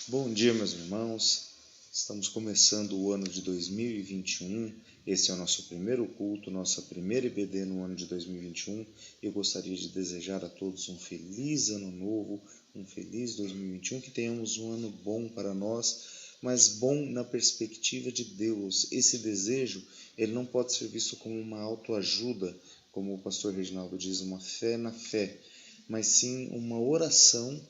Bom dia, meus irmãos. Estamos começando o ano de 2021. Esse é o nosso primeiro culto, nossa primeira IBD no ano de 2021. Eu gostaria de desejar a todos um feliz ano novo, um feliz 2021, que tenhamos um ano bom para nós, mas bom na perspectiva de Deus. Esse desejo, ele não pode ser visto como uma autoajuda, como o pastor Reginaldo diz, uma fé na fé, mas sim uma oração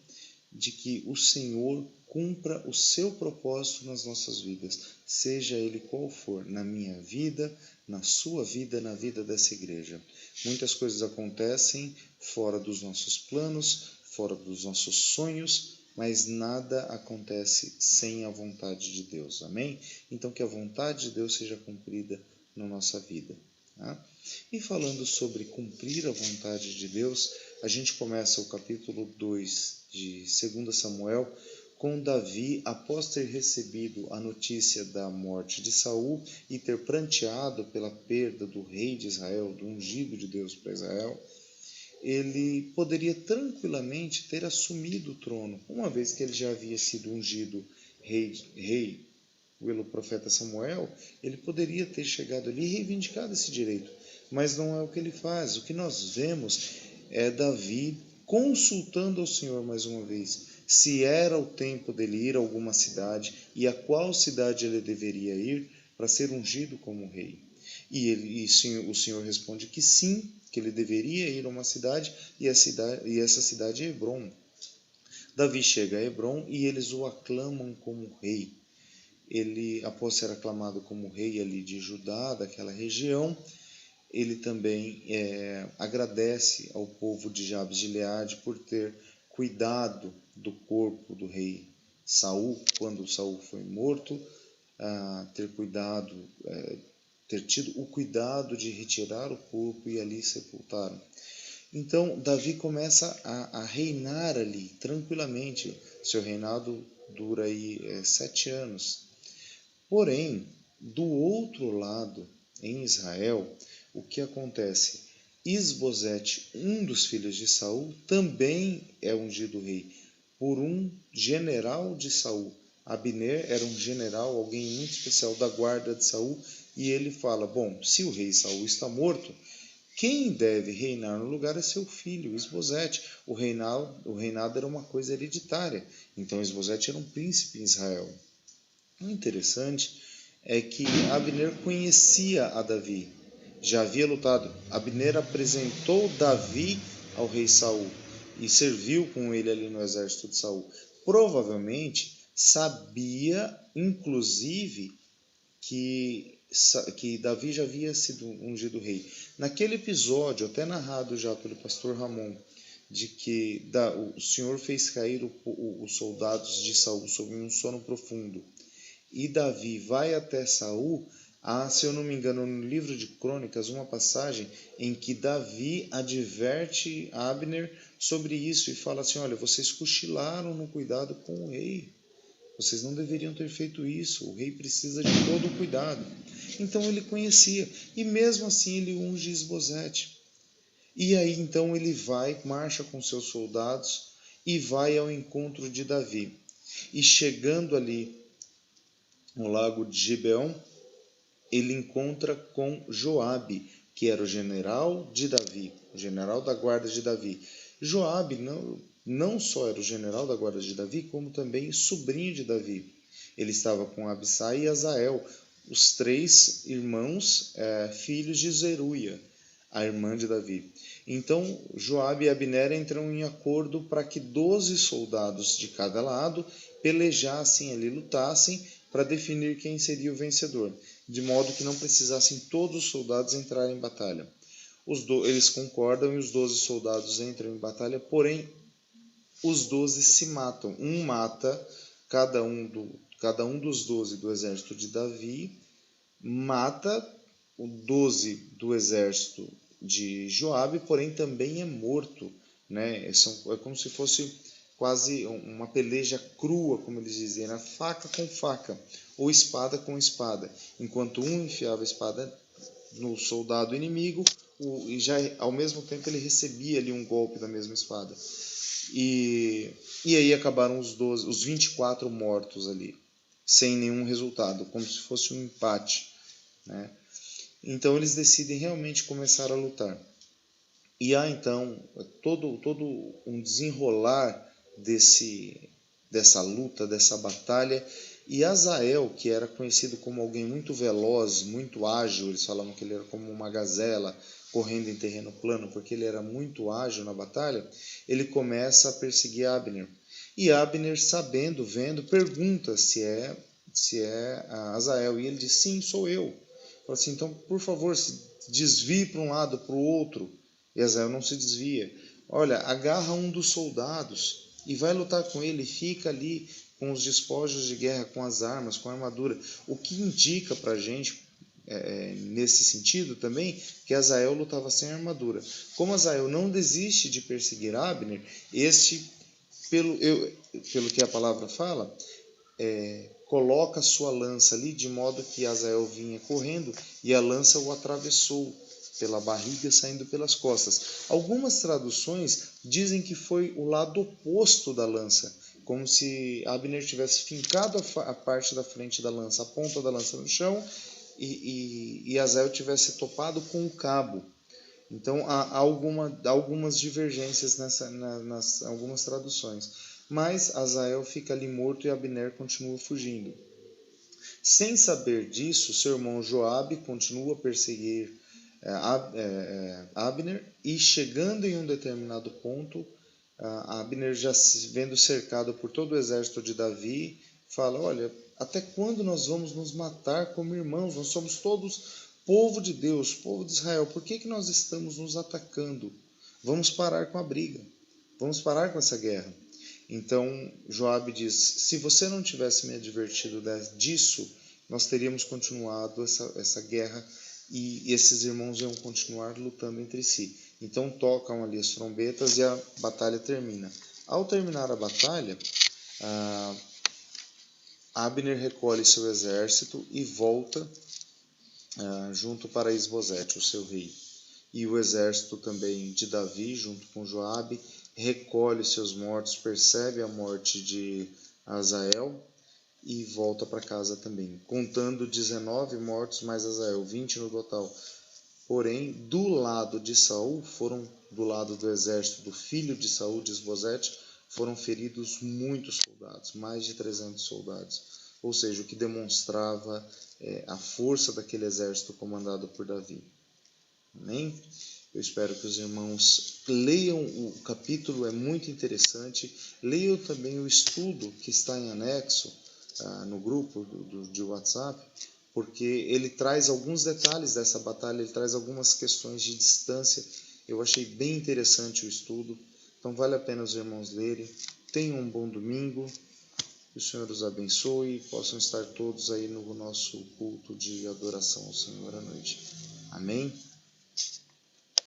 de que o Senhor cumpra o seu propósito nas nossas vidas, seja ele qual for, na minha vida, na sua vida, na vida dessa igreja. Muitas coisas acontecem fora dos nossos planos, fora dos nossos sonhos, mas nada acontece sem a vontade de Deus, amém? Então que a vontade de Deus seja cumprida na nossa vida. Tá? E falando sobre cumprir a vontade de Deus, a gente começa o capítulo 2 de 2 Samuel com Davi, após ter recebido a notícia da morte de Saul e ter pranteado pela perda do rei de Israel, do ungido de Deus para Israel, ele poderia tranquilamente ter assumido o trono, uma vez que ele já havia sido ungido rei pelo profeta Samuel. Ele poderia ter chegado ali e reivindicado esse direito, mas não é o que ele faz. O que nós vemos é Davi consultando ao Senhor mais uma vez, se era o tempo dele ir a alguma cidade e a qual cidade ele deveria ir para ser ungido como rei. E o Senhor responde que sim, que ele deveria ir a uma cidade e essa cidade é Hebrom. Davi chega a Hebrom e eles o aclamam como rei. Ele, após ser aclamado como rei ali de Judá, daquela região, ele também agradece ao povo de Jabes de Gileade por ter cuidado do corpo do rei Saul, quando Saul foi morto, ter tido o cuidado de retirar o corpo e ali sepultaram. Então Davi começa a reinar ali tranquilamente. Seu reinado dura aí 7 anos. Porém, do outro lado, em Israel, o que acontece? Isbosete, um dos filhos de Saul, também é ungido rei por um general de Saul. Abner era um general, alguém muito especial da guarda de Saul, e ele fala: bom, se o rei Saul está morto, quem deve reinar no lugar é seu filho, Isbosete. O reinado era uma coisa hereditária, então Isbosete era um príncipe em Israel. O interessante é que Abner conhecia a Davi, já havia lutado. Abner apresentou Davi ao rei Saul e serviu com ele ali no exército de Saul. Provavelmente sabia, inclusive, que Davi já havia sido ungido rei. Naquele episódio, até narrado já pelo pastor Ramon, de que o Senhor fez cair os soldados de Saul sob um sono profundo, e Davi vai até Saul. Se eu não me engano, no livro de Crônicas, uma passagem em que Davi adverte Abner sobre isso e fala assim: olha, vocês cochilaram no cuidado com o rei, vocês não deveriam ter feito isso, o rei precisa de todo o cuidado. Então ele conhecia, e mesmo assim ele unge Isbosete. E aí então ele marcha com seus soldados e vai ao encontro de Davi. E chegando ali no lago de Gibeão, ele encontra com Joabe, que era o general de Davi, o general da guarda de Davi. Joabe não só era o general da guarda de Davi, como também sobrinho de Davi. Ele estava com Abissai e Azael, os 3 irmãos, filhos de Zeruia, a irmã de Davi. Então Joabe e Abner entram em acordo para que 12 soldados de cada lado pelejassem ali, lutassem, para definir quem seria o vencedor, de modo que não precisassem todos os soldados entrarem em batalha. Eles concordam e os 12 soldados entram em batalha, porém os 12 se matam. Um mata cada um dos 12 do exército de Davi, mata o 12 do exército de Joabe, porém também é morto. Né? É como se fosse quase uma peleja crua, como eles dizem, né? Faca com faca, ou espada com espada. Enquanto um enfiava a espada no soldado inimigo, e já ao mesmo tempo ele recebia ali um golpe da mesma espada. E aí acabaram os 24 mortos ali, sem nenhum resultado, como se fosse um empate, né? Então eles decidem realmente começar a lutar. E há então todo um desenrolar dessa luta, dessa batalha. E Azael, que era conhecido como alguém muito veloz, muito ágil, eles falavam que ele era como uma gazela correndo em terreno plano, porque ele era muito ágil na batalha, ele começa a perseguir Abner. E Abner, sabendo, vendo, pergunta se é Azael. E ele diz, sim, sou eu. Fala assim, então, por favor, se desvie para um lado, para o outro. E Azael não se desvia. Olha, agarra um dos soldados e vai lutar com ele, fica ali com os despojos de guerra, com as armas, com a armadura. O que indica para a gente, nesse sentido também, que Azael lutava sem armadura. Como Azael não desiste de perseguir Abner, pelo que a palavra fala, coloca sua lança ali, de modo que Azael vinha correndo e a lança o atravessou pela barriga, saindo pelas costas. Algumas traduções dizem que foi o lado oposto da lança, como se Abner tivesse fincado a parte da frente da lança, a ponta da lança no chão, e Azael tivesse topado com o cabo. Então há algumas divergências nas algumas traduções. Mas Azael fica ali morto e Abner continua fugindo. Sem saber disso, seu irmão Joabe continua a perseguir Abner, e chegando em um determinado ponto, Abner, já vendo cercado por todo o exército de Davi, fala, olha, até quando nós vamos nos matar como irmãos? Nós somos todos povo de Deus, povo de Israel. Por que nós estamos nos atacando? Vamos parar com a briga. Vamos parar com essa guerra. Então Joabe diz, se você não tivesse me advertido disso, nós teríamos continuado essa guerra e esses irmãos iam continuar lutando entre si. Então tocam ali as trombetas e a batalha termina. Ao terminar a batalha, Abner recolhe seu exército e volta junto para Isbosete, o seu rei. E o exército também de Davi, junto com Joabe, recolhe seus mortos, percebe a morte de Azael e volta para casa também, contando 19 mortos mais Azael, 20 no total. Porém, do lado de Saul, do lado do exército do filho de Saul, de Isbosete, foram feridos muitos soldados, mais de 300 soldados. Ou seja, o que demonstrava a força daquele exército comandado por Davi. Amém? Eu espero que os irmãos leiam o capítulo, é muito interessante. Leiam também o estudo que está em anexo no grupo de WhatsApp, porque ele traz alguns detalhes dessa batalha, ele traz algumas questões de distância. Eu achei bem interessante o estudo, então vale a pena os irmãos lerem. Tenham um bom domingo, que o Senhor os abençoe e possam estar todos aí no nosso culto de adoração ao Senhor à noite. Amém?